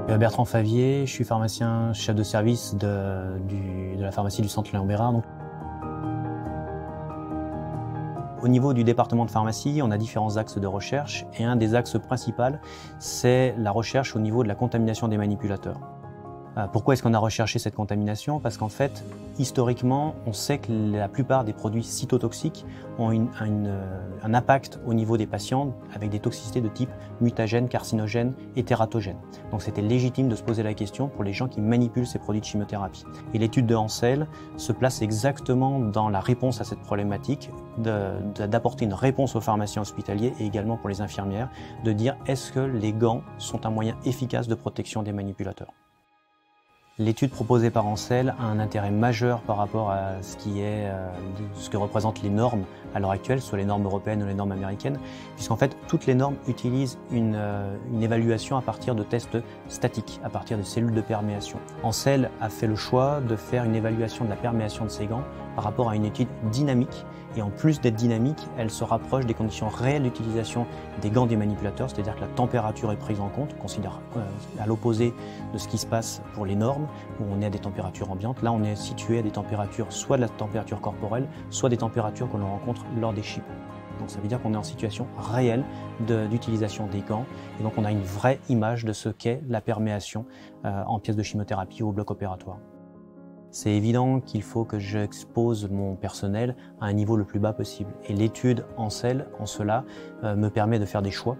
Bertrand Favier, je suis pharmacien chef de service de la pharmacie du Centre Léon Bérard. Au niveau du département de pharmacie, on a différents axes de recherche et un des axes principaux, c'est la recherche au niveau de la contamination des manipulateurs. Pourquoi est-ce qu'on a recherché cette contamination? Parce qu'en fait, historiquement, on sait que la plupart des produits cytotoxiques ont un impact au niveau des patients avec des toxicités de type mutagène, carcinogène et tératogène. Donc c'était légitime de se poser la question pour les gens qui manipulent ces produits de chimiothérapie. Et l'étude de Hansel se place exactement dans la réponse à cette problématique, d'apporter une réponse aux pharmaciens hospitaliers et également pour les infirmières, de dire est-ce que les gants sont un moyen efficace de protection des manipulateurs. L'étude proposée par Hansel a un intérêt majeur par rapport à ce que représentent les normes à l'heure actuelle, soit les normes européennes ou les normes américaines, puisqu'en fait toutes les normes utilisent une évaluation à partir de tests statiques, à partir de cellules de perméation. Hansel a fait le choix de faire une évaluation de la perméation de ces gants par rapport à une étude dynamique, et en plus d'être dynamique, elle se rapproche des conditions réelles d'utilisation des gants des manipulateurs, c'est-à-dire que la température est prise en compte, considère à l'opposé de ce qui se passe pour les normes, où on est à des températures ambiantes. Là, on est situé à des températures, soit de la température corporelle, soit des températures que l'on rencontre lors des chips. Donc ça veut dire qu'on est en situation réelle d'utilisation des gants, et donc on a une vraie image de ce qu'est la perméation en pièces de chimiothérapie ou au bloc opératoire. C'est évident qu'il faut que j'expose mon personnel à un niveau le plus bas possible. Et l'étude Hansel, en cela, me permet de faire des choix